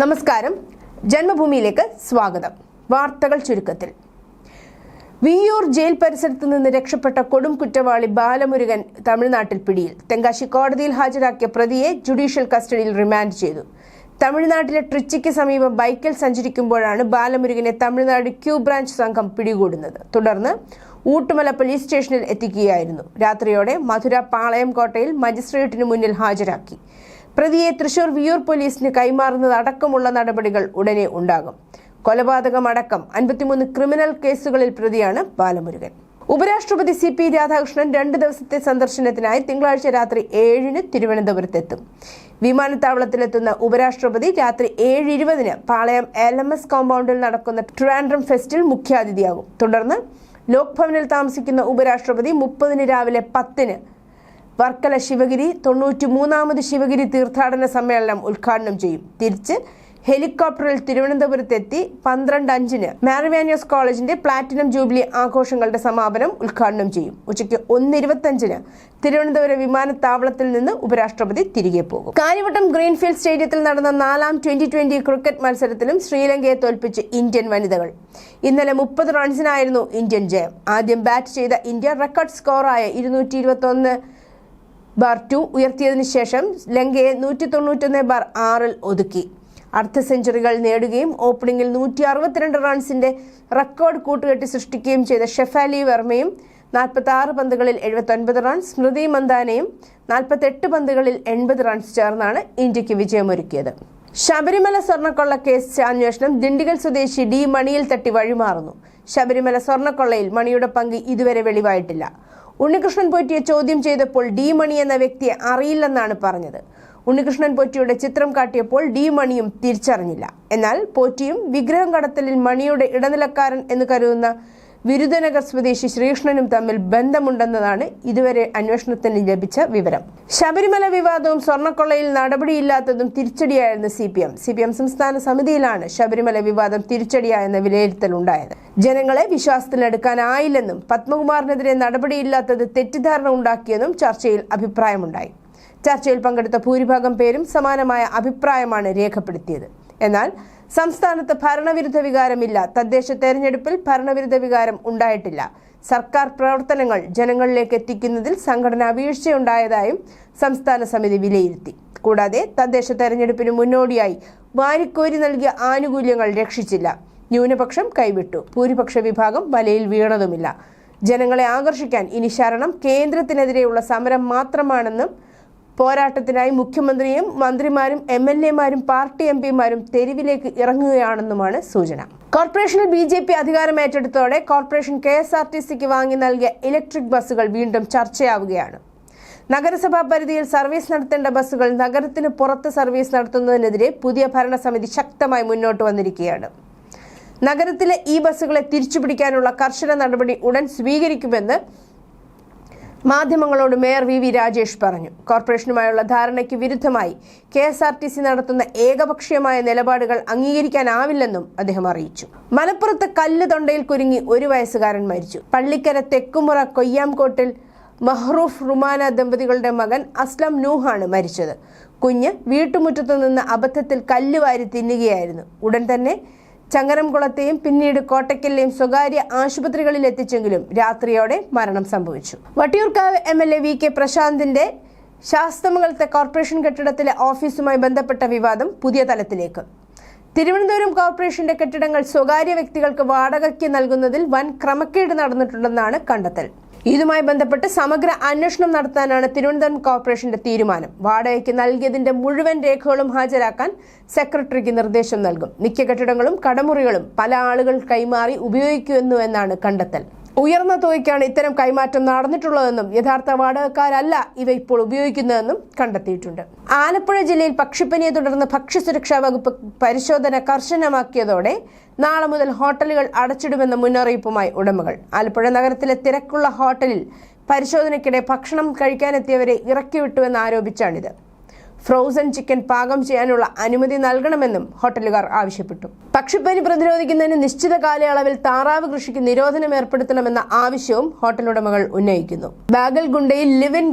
നമസ്കാരം, ജന്മഭൂമിയിലേക്ക് സ്വാഗതം. വാർത്തകൾ ചുരുക്കത്തിൽ. വിയ്യൂർ ജയിൽ പരിസരത്ത് നിന്ന് രക്ഷപ്പെട്ട കൊടും കുറ്റവാളി ബാലമുരുകൻ തമിഴ്നാട്ടിൽ പിടിയിൽ. തെങ്കാശി കോടതിയിൽ ഹാജരാക്കിയ പ്രതിയെ ജുഡീഷ്യൽ കസ്റ്റഡിയിൽ റിമാൻഡ് ചെയ്തു. തമിഴ്നാട്ടിലെ ട്രിച്ചിക്ക് സമീപം ബൈക്കിൽ സഞ്ചരിക്കുമ്പോഴാണ് ബാലമുരുകനെ തമിഴ്നാട് ക്യൂ ബ്രാഞ്ച് സംഘം പിടികൂടുന്നത്. തുടർന്ന് ഊട്ടുമല പോലീസ് സ്റ്റേഷനിൽ എത്തിക്കുകയായിരുന്നു. രാത്രിയോടെ മധുര പാളയം കോട്ടയിൽ മജിസ്ട്രേറ്റിന് മുന്നിൽ ഹാജരാക്കി. പ്രതിയെ തൃശൂർ വിയ്യൂർ പോലീസിന് കൈമാറുന്നതടക്കമുള്ള നടപടികൾ ഉടനെ ഉണ്ടാകും. കൊലപാതകമടക്കം 53 ക്രിമിനൽ കേസുകളിൽ പ്രതിയാണ് ബാലമുരുകൻ. ഉപരാഷ്ട്രപതി CP രാധാകൃഷ്ണൻ 2 ദിവസത്തെ സന്ദർശനത്തിനായി തിങ്കളാഴ്ച രാത്രി 7-ന് തിരുവനന്തപുരത്തെത്തും. വിമാനത്താവളത്തിലെത്തുന്ന ഉപരാഷ്ട്രപതി രാത്രി 7:20-ന് പാളയം LMS കോമ്പൗണ്ടിൽ നടക്കുന്ന ട്രിവാൻഡ്രം ഫെസ്റ്റിൽ മുഖ്യാതിഥിയാകും. തുടർന്ന് ലോക്ഭവനിൽ താമസിക്കുന്ന ഉപരാഷ്ട്രപതി 30-ന് രാവിലെ 10-ന് വർക്കല ശിവഗിരി 93ാമത് ശിവഗിരി തീർത്ഥാടന സമ്മേളനം ഉദ്ഘാടനം ചെയ്യും. തിരിച്ച് ഹെലികോപ്റ്ററിൽ തിരുവനന്തപുരത്തെത്തി 12:05-ന് മാരിവാനിയോസ് കോളേജിന്റെ പ്ലാറ്റിനം ജൂബിലി ആഘോഷങ്ങളുടെ സമാപനം ഉദ്ഘാടനം ചെയ്യും. ഉച്ചയ്ക്ക് 1:25-ന് തിരുവനന്തപുരം വിമാനത്താവളത്തിൽ നിന്ന് ഉപരാഷ്ട്രപതി തിരികെ പോകും. കാര്യവട്ടം ഗ്രീൻഫീൽഡ് സ്റ്റേഡിയത്തിൽ നടന്ന 4ാം T20 ക്രിക്കറ്റ് മത്സരത്തിലും ശ്രീലങ്കയെ തോൽപ്പിച്ച് ഇന്ത്യൻ വനിതകൾ. ഇന്നലെ 30 റൺസിനായിരുന്നു ഇന്ത്യൻ ജയം. ആദ്യം ബാറ്റ് ചെയ്ത ഇന്ത്യ റെക്കോർഡ് സ്കോറായ 221/2 ഉയർത്തിയതിനു ശേഷം ലങ്കയെ 191/6 ഒതുക്കി. അർദ്ധ സെഞ്ചുറികൾ നേടുകയും ഓപ്പണിംഗിൽ 162 റൺസിന്റെ റെക്കോർഡ് കൂട്ടുകെട്ടി സൃഷ്ടിക്കുകയും ചെയ്ത ഷെഫാലി വർമ്മയും 46 പന്തുകളിൽ 79 റൺസ്, സ്മൃതി മന്ദാനയും 48 പന്തുകളിൽ 80 റൺസ് ചേർന്നാണ് ഇന്ത്യക്ക് വിജയമൊരുക്കിയത്. ശബരിമല സ്വർണ്ണക്കൊള്ള കേസ് അന്വേഷണം ദിണ്ടിഗൽ സ്വദേശി ഡി മണിയിൽ തട്ടി വഴിമാറുന്നു. ശബരിമല സ്വർണ്ണക്കൊള്ളയിൽ മണിയുടെ പങ്ക് ഇതുവരെ വെളിവായിട്ടില്ല. ഉണ്ണികൃഷ്ണൻ പോറ്റിയെ ചോദ്യം ചെയ്തപ്പോൾ ഡി മണി എന്ന വ്യക്തിയെ അറിയില്ലെന്നാണ് പറഞ്ഞത്. ഉണ്ണികൃഷ്ണൻ പോറ്റിയുടെ ചിത്രം കാട്ടിയപ്പോൾ ഡി മണിയും തിരിച്ചറിഞ്ഞില്ല. എന്നാൽ പോറ്റിയും വിഗ്രഹം കടത്തലിൽ മണിയുടെ ഇടനിലക്കാരൻ എന്ന് കരുതുന്ന വിരുദനഗർ സ്വദേശി ശ്രീകൃഷ്ണനും തമ്മിൽ ബന്ധമുണ്ടെന്നതാണ് ഇതുവരെ അന്വേഷണത്തിന് ലഭിച്ച വിവരം. ശബരിമല വിവാദവും സ്വർണ്ണക്കൊള്ളയിൽ നടപടിയില്ലാത്തതും തിരിച്ചടിയായെന്ന് CPM സംസ്ഥാന സമിതിയിലാണ് ശബരിമല വിവാദം തിരിച്ചടിയായെന്ന വിലയിരുത്തലുണ്ടായത്. ജനങ്ങളെ വിശ്വാസത്തിലെടുക്കാനായില്ലെന്നും പത്മകുമാറിനെതിരെ നടപടിയില്ലാത്തത് തെറ്റിദ്ധാരണ ഉണ്ടാക്കിയെന്നും ചർച്ചയിൽ അഭിപ്രായമുണ്ടായി. ചർച്ചയിൽ പങ്കെടുത്ത ഭൂരിഭാഗം പേരും സമാനമായ അഭിപ്രായമാണ് രേഖപ്പെടുത്തിയത്. എന്നാൽ സംസ്ഥാനത്ത് ഭരണവിരുദ്ധ വികാരമില്ല. തദ്ദേശ തെരഞ്ഞെടുപ്പിൽ ഭരണവിരുദ്ധ വികാരം ഉണ്ടായിട്ടില്ല. സർക്കാർ പ്രവർത്തനങ്ങൾ ജനങ്ങളിലേക്ക് എത്തിക്കുന്നതിൽ സംഘടനാ വീഴ്ചയുണ്ടായതായും സംസ്ഥാന സമിതി വിലയിരുത്തി. കൂടാതെ തദ്ദേശ തെരഞ്ഞെടുപ്പിന് മുന്നോടിയായി വാരിക്കോരി നൽകിയ ആനുകൂല്യങ്ങൾ രക്ഷിച്ചില്ല. ന്യൂനപക്ഷം കൈവിട്ടു. ഭൂരിപക്ഷ വിഭാഗം വലയിൽ വീണതുമില്ല. ജനങ്ങളെ ആകർഷിക്കാൻ ഇനി ശരണം കേന്ദ്രത്തിനെതിരെയുള്ള സമരം മാത്രമാണെന്നും പോരാട്ടത്തിനായി മുഖ്യമന്ത്രിയും മന്ത്രിമാരും MLA-മാരും പാർട്ടി MP-മാരും തെരുവിലേക്ക് ഇറങ്ങുകയാണെന്നുമാണ് സൂചന. കോർപ്പറേഷനിൽ BJP അധികാരമേറ്റെടുത്തോടെ കോർപ്പറേഷൻ KSRTCക്ക് വാങ്ങി നൽകിയ ഇലക്ട്രിക് ബസ്സുകൾ വീണ്ടും ചർച്ചയാവുകയാണ്. നഗരസഭാ പരിധിയിൽ സർവീസ് നടത്തേണ്ട ബസ്സുകൾ നഗരത്തിന് പുറത്ത് സർവീസ് നടത്തുന്നതിനെതിരെ പുതിയ ഭരണസമിതി ശക്തമായി മുന്നോട്ട് വന്നിരിക്കുകയാണ്. നഗരത്തിലെ ഈ ബസ്സുകളെ തിരിച്ചുപിടിക്കാനുള്ള കർശന നടപടി ഉടൻ സ്വീകരിക്കുമെന്ന് മാധ്യമങ്ങളോട് മേയർ VV രാജേഷ് പറഞ്ഞു. കോർപ്പറേഷനുമായുള്ള ധാരണയ്ക്ക് വിരുദ്ധമായി KSRTC നടത്തുന്ന ഏകപക്ഷീയമായ നിലപാടുകൾ അംഗീകരിക്കാനാവില്ലെന്നും അദ്ദേഹം അറിയിച്ചു. മലപ്പുറത്ത് കല്ല് തൊണ്ടയിൽ കുരുങ്ങി 1 വയസ്സുകാരൻ മരിച്ചു. പള്ളിക്കര തെക്കുമുറ കൊയ്യാംകോട്ടിൽ മഹ്റൂഫ് റുമാന ദമ്പതികളുടെ മകൻ അസ്ലം നൂഹാണ് മരിച്ചത്. കുഞ്ഞ് വീട്ടുമുറ്റത്തു നിന്ന് അബദ്ധത്തിൽ കല്ല് വാരി തിന്നുകയായിരുന്നു. ഉടൻ തന്നെ ചങ്ങരംകുളത്തെയും പിന്നീട് കോട്ടയ്ക്കലിലെയും സ്വകാര്യ ആശുപത്രികളിൽ എത്തിച്ചെങ്കിലും രാത്രിയോടെ മരണം സംഭവിച്ചു. വട്ടിയൂർക്കാവ് MLA VK പ്രശാന്തിന്റെ ശാസ്തമംഗലത്തെ കോർപ്പറേഷൻ കെട്ടിടത്തിലെ ഓഫീസുമായി ബന്ധപ്പെട്ട വിവാദം പുതിയ തലത്തിലേക്ക്. തിരുവനന്തപുരം കോർപ്പറേഷന്റെ കെട്ടിടങ്ങൾ സ്വകാര്യ വ്യക്തികൾക്ക് വാടകയ്ക്ക് നൽകുന്നതിൽ വൻ ക്രമക്കേട് നടന്നിട്ടുണ്ടെന്നാണ് കണ്ടെത്തൽ. ഇതുമായി ബന്ധപ്പെട്ട് സമഗ്ര അന്വേഷണം നടത്താനാണ് തിരുവനന്തപുരം കോർപ്പറേഷന്റെ തീരുമാനം. വാടകയ്ക്ക് നൽകിയതിന്റെ മുഴുവൻ രേഖകളും ഹാജരാക്കാൻ സെക്രട്ടറിക്ക് നിർദ്ദേശം നൽകും. മിക്ക കെട്ടിടങ്ങളും കടമുറികളും പല ആളുകൾ കൈമാറി ഉപയോഗിക്കുന്നുവെന്നാണ് കണ്ടെത്തൽ. ഉയർന്ന തുകയ്ക്കാണ് ഇത്തരം കൈമാറ്റം നടന്നിട്ടുള്ളതെന്നും യഥാർത്ഥ വാടകക്കാരല്ല ഇവ ഇപ്പോൾ ഉപയോഗിക്കുന്നതെന്നും കണ്ടെത്തിയിട്ടുണ്ട്. ആലപ്പുഴ ജില്ലയിൽ പക്ഷിപ്പനിയെ തുടർന്ന് ഭക്ഷ്യസുരക്ഷാ വകുപ്പ് പരിശോധന കർശനമാക്കിയതോടെ നാളെ മുതൽ ഹോട്ടലുകൾ അടച്ചിടുമെന്ന മുന്നറിയിപ്പുമായി ഉടമകൾ. ആലപ്പുഴ നഗരത്തിലെ തിരക്കുള്ള ഹോട്ടലിൽ പരിശോധനയ്ക്കിടെ ഭക്ഷണം കഴിക്കാനെത്തിയവരെ ഇറക്കിവിട്ടുവെന്ന് ആരോപിച്ചാണിത്. ഫ്രോസൺ ചിക്കൻ പാകം ചെയ്യാനുള്ള അനുമതി നൽകണമെന്നും ഹോട്ടലുകാർ ആവശ്യപ്പെട്ടു. പക്ഷിപ്പനി പ്രതിരോധിക്കുന്നതിന് നിശ്ചിത കാലയളവിൽ താറാവ് കൃഷിക്ക് നിരോധനം ഏർപ്പെടുത്തണമെന്ന ആവശ്യവും ഹോട്ടൽ ഉടമകൾ ഉന്നയിക്കുന്നു. ബാഗൽഗുണ്ടയിൽ ലിവ് ഇൻ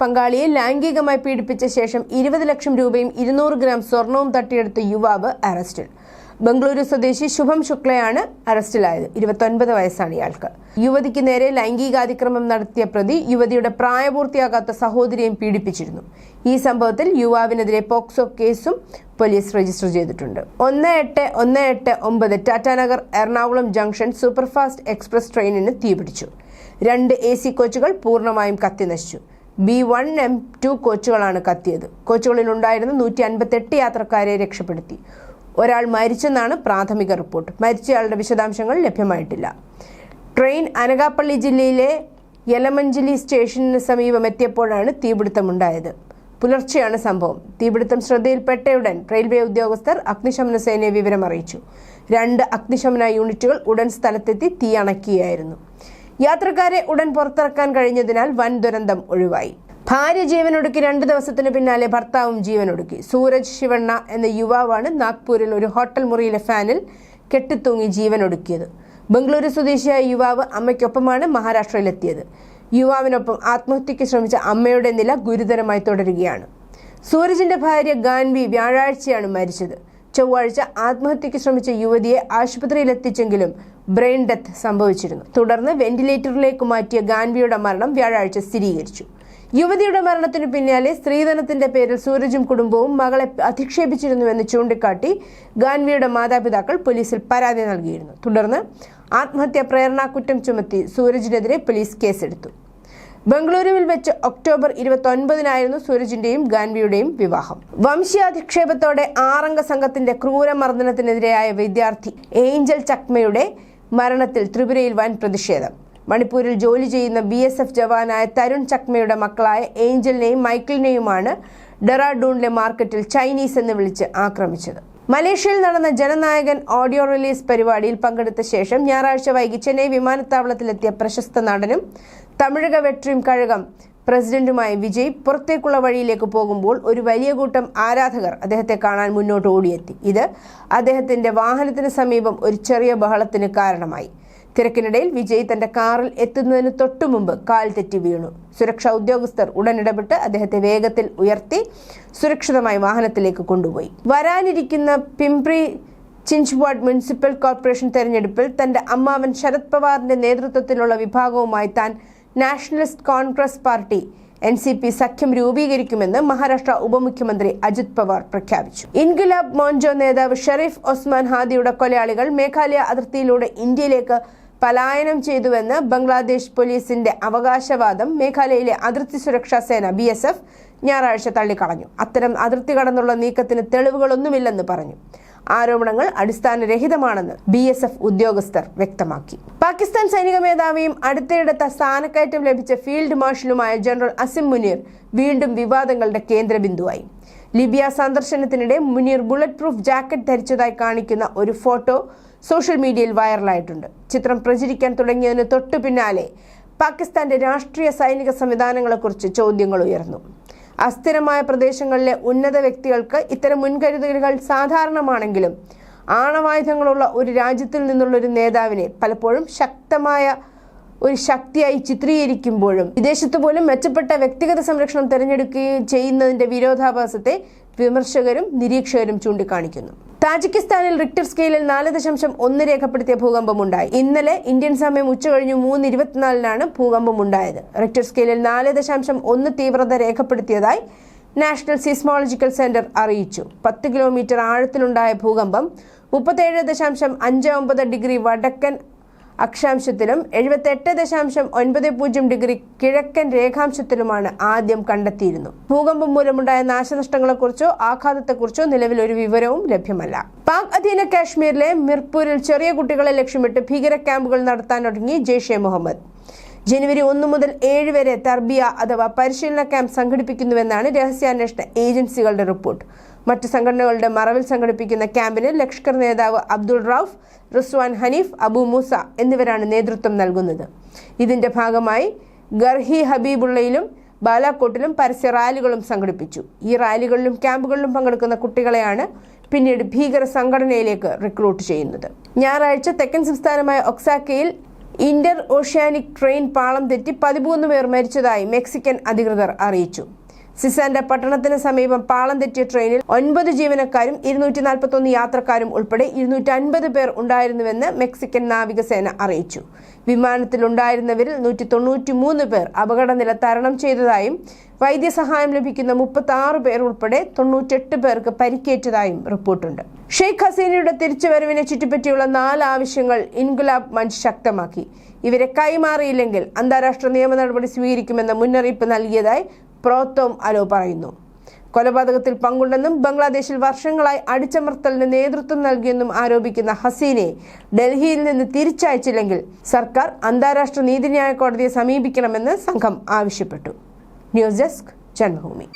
പങ്കാളിയെ ലൈംഗികമായി പീഡിപ്പിച്ച ശേഷം 20 ലക്ഷം രൂപയും 200 ഗ്രാം സ്വർണവും തട്ടിയെടുത്ത യുവാവ് അറസ്റ്റിൽ. ബംഗളൂരു സ്വദേശി ശുഭം ശുക്ലയാണ് അറസ്റ്റിലായത്. 29 വയസ്സാണ് ഇയാൾക്ക്. യുവതിക്ക് നേരെ ലൈംഗികാതിക്രമം നടത്തിയ പ്രതി യുവതിയുടെ പ്രായപൂർത്തിയാകാത്ത സഹോദരിയെയും പീഡിപ്പിച്ചിരുന്നു. ഈ സംഭവത്തിൽ യുവാവിനെതിരെ പോക്സോ കേസും പോലീസ് രജിസ്റ്റർ ചെയ്തിട്ടുണ്ട്. 1819 Tatanagar Ernakulam junction superfast express ട്രെയിനിന് തീപിടിച്ചു. 2 AC കോച്ചുകൾ പൂർണ്ണമായും കത്തിനശിച്ചു. B1, M2 കോച്ചുകളാണ് കത്തിയത്. കോച്ചുകളിൽ ഉണ്ടായിരുന്ന 158 യാത്രക്കാരെ രക്ഷപ്പെടുത്തി. ഒരാൾ മരിച്ചെന്നാണ് പ്രാഥമിക റിപ്പോർട്ട്. മരിച്ചയാളുടെ വിശദാംശങ്ങൾ ലഭ്യമായിട്ടില്ല. ട്രെയിൻ അനകാപ്പള്ളി ജില്ലയിലെ യലമഞ്ചലി സ്റ്റേഷന് സമീപം എത്തിയപ്പോഴാണ് തീപിടുത്തമുണ്ടായത്. പുലർച്ചെയാണ് സംഭവം. തീപിടുത്തം ശ്രദ്ധയിൽപ്പെട്ടയുടൻ റെയിൽവേ ഉദ്യോഗസ്ഥർ അഗ്നിശമന സേനയെ വിവരം അറിയിച്ചു. 2 അഗ്നിശമന യൂണിറ്റുകൾ ഉടൻ സ്ഥലത്തെത്തി തീ അണയ്ക്കുകയായിരുന്നു. യാത്രക്കാരെ ഉടൻ പുറത്തിറക്കാൻ കഴിഞ്ഞതിനാൽ വൻ ദുരന്തം ഒഴിവായി. ഭാര്യ ജീവനൊടുക്കി 2 ദിവസത്തിന് പിന്നാലെ ഭർത്താവും ജീവനൊടുക്കി. സൂരജ് ശിവണ്ണ എന്ന യുവാവാണ് നാഗ്പൂരിൽ ഒരു ഹോട്ടൽ മുറിയിലെ ഫാനിൽ കെട്ടിത്തൂങ്ങി ജീവനൊടുക്കിയത്. ബംഗളൂരു സ്വദേശിയായ യുവാവ് അമ്മയ്ക്കൊപ്പമാണ് മഹാരാഷ്ട്രയിലെത്തിയത്. യുവാവിനൊപ്പം ആത്മഹത്യയ്ക്ക് ശ്രമിച്ച അമ്മയുടെ നില ഗുരുതരമായി തുടരുകയാണ്. സൂരജിന്റെ ഭാര്യ ഗാൻവി വ്യാഴാഴ്ചയാണ് മരിച്ചത്. ചൊവ്വാഴ്ച ആത്മഹത്യയ്ക്ക് ശ്രമിച്ച യുവതിയെ ആശുപത്രിയിൽ എത്തിച്ചെങ്കിലും ബ്രെയിൻ ഡെത്ത് സംഭവിച്ചിരുന്നു. തുടർന്ന് വെന്റിലേറ്ററിലേക്ക് മാറ്റിയ ഗാൻവിയുടെ മരണം വ്യാഴാഴ്ച സ്ഥിരീകരിച്ചു. യുവതിയുടെ മരണത്തിനു പിന്നാലെ സ്ത്രീധനത്തിന്റെ പേരിൽ സൂരജും കുടുംബവും മകളെ അധിക്ഷേപിച്ചിരുന്നുവെന്ന് ചൂണ്ടിക്കാട്ടി ഗാൻവിയുടെ മാതാപിതാക്കൾ പോലീസിൽ പരാതി നൽകിയിരുന്നു. തുടർന്ന് ആത്മഹത്യാ പ്രേരണാ കുറ്റം ചുമത്തി സൂരജിനെതിരെ പോലീസ് കേസെടുത്തു. ബംഗളൂരുവിൽ വെച്ച് ഒക്ടോബർ 29-നായിരുന്നു സൂരജിന്റെയും ഗാൻവിയുടെയും വിവാഹം. വംശീയാധിക്ഷേപത്തോടെ 6 അംഗ സംഘത്തിന്റെ ക്രൂരമർദ്ദനത്തിനെതിരെയായ വിദ്യാർത്ഥി ഏഞ്ചൽ ചക്മയുടെ മരണത്തിൽ ത്രിപുരയിൽ വൻ പ്രതിഷേധം. മണിപ്പൂരിൽ ജോലി ചെയ്യുന്ന BSF ജവാനായ തരുൺ ചക്മയുടെ മക്കളായ ഏഞ്ചലിനെയും മൈക്കിളിനെയുമാണ് ഡെറാഡൂണിലെ മാർക്കറ്റിൽ ചൈനീസ് എന്ന് വിളിച്ച് ആക്രമിച്ചത്. മലേഷ്യയിൽ നടന്ന ജനനായകൻ ഓഡിയോ റിലീസ് പരിപാടിയിൽ പങ്കെടുത്ത ശേഷം ഞായറാഴ്ച വൈകി ചെന്നൈ വിമാനത്താവളത്തിലെത്തിയ പ്രശസ്ത നടനും തമിഴക വെട്രിം കഴകം പ്രസിഡന്റുമായ വിജയ് പുറത്തേക്കുള്ള വഴിയിലേക്ക് പോകുമ്പോൾ ഒരു വലിയ കൂട്ടം ആരാധകർ അദ്ദേഹത്തെ കാണാൻ മുന്നോട്ട് ഓടിയെത്തി. ഇത് അദ്ദേഹത്തിന്റെ വാഹനത്തിന് സമീപം ഒരു ചെറിയ ബഹളത്തിന് കാരണമായി. തിരക്കിനിടയിൽ വിജയ് തന്റെ കാറിൽ എത്തുന്നതിന് തൊട്ടുമുമ്പ് കാൽ തെറ്റി വീണു. സുരക്ഷാ ഉദ്യോഗസ്ഥർ ഉടൻ ഇടപെട്ട് അദ്ദേഹത്തെ വേഗത്തിൽ ഉയർത്തി സുരക്ഷിതമായി വാഹനത്തിലേക്ക് കൊണ്ടുപോയി. വരാനിരിക്കുന്ന പിംപ്രി ചിഞ്ച്വാഡ് മുനിസിപ്പൽ കോർപ്പറേഷൻ തെരഞ്ഞെടുപ്പിൽ തന്റെ അമ്മാവൻ ശരത് പവാറിന്റെ നേതൃത്വത്തിലുള്ള വിഭാഗവുമായി താൻ നാഷണലിസ്റ്റ് കോൺഗ്രസ് പാർട്ടി NCP സഖ്യം രൂപീകരിക്കുമെന്ന് മഹാരാഷ്ട്ര ഉപമുഖ്യമന്ത്രി അജിത് പവാർ പ്രഖ്യാപിച്ചു. ഇൻഗുലാബ് മോഞ്ചോ നേതാവ് ഷെരീഫ് ഒസ്മാൻ ഹാദിയുടെ കൊലയാളികൾ മേഘാലയ അതിർത്തിയിലൂടെ ഇന്ത്യയിലേക്ക് പലായനം ചെയ്തുവെന്ന് ബംഗ്ലാദേശ് പോലീസിന്റെ അവകാശവാദം മേഘാലയയിലെ അതിർത്തി സുരക്ഷാ സേന BSF ഞായറാഴ്ച തള്ളിക്കളഞ്ഞു. അത്തരം അതിർത്തി കടന്നുള്ള നീക്കത്തിന് തെളിവുകളൊന്നുമില്ലെന്ന് പറഞ്ഞു. ആരോപണങ്ങൾ അടിസ്ഥാനരഹിതമാണെന്ന് BSF ഉദ്യോഗസ്ഥർ വ്യക്തമാക്കി. പാകിസ്ഥാൻ സൈനിക മേധാവിയും അടുത്തിടത്ത് സ്ഥാനക്കയറ്റം ലഭിച്ച ഫീൽഡ് മാർഷലുമായ ജനറൽ അസിം മുനീർ വീണ്ടും വിവാദങ്ങളുടെ കേന്ദ്രബിന്ദുവായി. ലിബിയ സന്ദർശനത്തിനിടെ മുനീർ ബുള്ളറ്റ് പ്രൂഫ് ജാക്കറ്റ് ധരിച്ചതായി കാണിക്കുന്ന ഒരു ഫോട്ടോ സോഷ്യൽ മീഡിയയിൽ വൈറലായിട്ടുണ്ട്. ചിത്രം പ്രചരിക്കാൻ തുടങ്ങിയതിന് തൊട്ടു പിന്നാലെ പാകിസ്ഥാന്റെ രാഷ്ട്രീയ സൈനിക സംവിധാനങ്ങളെക്കുറിച്ച് ചോദ്യങ്ങൾ ഉയർന്നു. അസ്ഥിരമായ പ്രദേശങ്ങളിലെ ഉന്നത വ്യക്തികൾക്ക് ഇത്തരം മുൻകരുതലുകൾ സാധാരണമാണെങ്കിലും ആണവായുധങ്ങളുള്ള ഒരു രാജ്യത്തിൽ നിന്നുള്ള ഒരു നേതാവിനെ പലപ്പോഴും ശക്തമായ ഒരു ശക്തിയായി ചിത്രീകരിക്കുമ്പോഴും വിദേശത്ത് പോലും മെച്ചപ്പെട്ട വ്യക്തിഗത സംരക്ഷണം തിരഞ്ഞെടുക്കുകയും ചെയ്യുന്നതിന്റെ വിരോധാഭാസത്തെ വിമർശകരും നിരീക്ഷകരും ചൂണ്ടിക്കാണിക്കുന്നു. താജിക്കിസ്ഥാനിൽ റിക്ടർ സ്കെയിലിൽ 4.1 രേഖപ്പെടുത്തിയ ഭൂകമ്പമുണ്ടായി. ഇന്നലെ ഇന്ത്യൻ സമയം ഉച്ചകഴിഞ്ഞ് 3:24 ഭൂകമ്പമുണ്ടായത്. റിക്ടർ സ്കെയിലിൽ 4.1 തീവ്രത രേഖപ്പെടുത്തിയതായി നാഷണൽ സീസ്മോളജിക്കൽ സെന്റർ അറിയിച്ചു. 10 കിലോമീറ്റർ ആഴത്തിലുണ്ടായ ഭൂകമ്പം 37.59 ഡിഗ്രി വടക്കൻ അക്ഷാംശത്തിലും 78.90 ഡിഗ്രി കിഴക്കൻ രേഖാംശത്തിലുമാണ് ആദ്യം കണ്ടെത്തിയിരുന്നു. ഭൂകമ്പം മൂലമുണ്ടായ നാശനഷ്ടങ്ങളെക്കുറിച്ചോ ആഘാതത്തെക്കുറിച്ചോ നിലവിൽ ഒരു വിവരവും ലഭ്യമല്ല. പാക് അധീന കാശ്മീരിലെ മിർപൂരിൽ ചെറിയ കുട്ടികളെ ലക്ഷ്യമിട്ട് ഭീകര ക്യാമ്പുകൾ നടത്താനൊരുങ്ങി ജെയ്ഷെ മുഹമ്മദ്. ജനുവരി 1 മുതൽ 7 വരെ തർബിയ അഥവാ പരിശീലന ക്യാമ്പ് സംഘടിപ്പിക്കുന്നുവെന്നാണ് രഹസ്യാന്വേഷണ ഏജൻസികളുടെ റിപ്പോർട്ട്. മറ്റ് സംഘടനകളുടെ മറവിൽ സംഘടിപ്പിക്കുന്ന ക്യാമ്പിന് ലഷ്കർ നേതാവ് അബ്ദുൾ റൌഫ്, റിസ്വാൻ ഹനീഫ്, അബു മൂസ എന്നിവരാണ് നേതൃത്വം നൽകുന്നത്. ഇതിന്റെ ഭാഗമായി ഗർഹി ഹബീബുള്ളയിലും ബാലാക്കോട്ടിലും പരസ്യ റാലികളും സംഘടിപ്പിച്ചു. ഈ റാലികളിലും ക്യാമ്പുകളിലും പങ്കെടുക്കുന്ന കുട്ടികളെയാണ് പിന്നീട് ഭീകര സംഘടനയിലേക്ക് റിക്രൂട്ട് ചെയ്യുന്നത്. ഞായറാഴ്ച തെക്കൻ സംസ്ഥാനമായ ഒക്സാക്കയിൽ ഇന്റർ ഓഷ്യാനിക് ട്രെയിൻ പാളം തെറ്റി 13 പേർ മരിച്ചതായി മെക്സിക്കൻ അധികൃതർ അറിയിച്ചു. സിസാൻഡ പട്ടണത്തിന് സമീപം പാളം തെറ്റിയ ട്രെയിനിൽ 9 ജീവനക്കാരും 241 യാത്രക്കാരും ഉൾപ്പെടെ 250 പേർ ഉണ്ടായിരുന്നുവെന്ന് മെക്സിക്കൻ നാവികസേന അറിയിച്ചു. വിമാനത്തിലുണ്ടായിരുന്നവരിൽ 193 പേർ അപകടനില തരണം ചെയ്തതായും വൈദ്യസഹായം ലഭിക്കുന്ന 36 പേർ ഉൾപ്പെടെ 98 പേർക്ക് പരിക്കേറ്റതായും റിപ്പോർട്ടുണ്ട്. ഷെയ്ഖ് ഹസീനയുടെ തിരിച്ചുവരവിനെ ചുറ്റിപ്പറ്റിയുള്ള 4 ആവശ്യങ്ങൾ ഇൻകുലാബ് മഞ്ച് ശക്തമാക്കി. ഇവരെ കൈമാറിയില്ലെങ്കിൽ അന്താരാഷ്ട്ര നിയമ നടപടി സ്വീകരിക്കുമെന്ന മുന്നറിയിപ്പ് നൽകിയതായി പ്രോത്തോം അലോ പറയുന്നു. കൊലപാതകത്തിൽ പങ്കുണ്ടെന്നും ബംഗ്ലാദേശിൽ വർഷങ്ങളായി അടിച്ചമർത്തലിന് നേതൃത്വം നൽകിയെന്നും ആരോപിക്കുന്ന ഹസീനയെ ഡൽഹിയിൽ നിന്ന് തിരിച്ചയച്ചില്ലെങ്കിൽ സർക്കാർ അന്താരാഷ്ട്ര നീതിന്യായ കോടതിയെ സമീപിക്കണമെന്ന് സംഘം ആവശ്യപ്പെട്ടു. News desk Janmabhumi.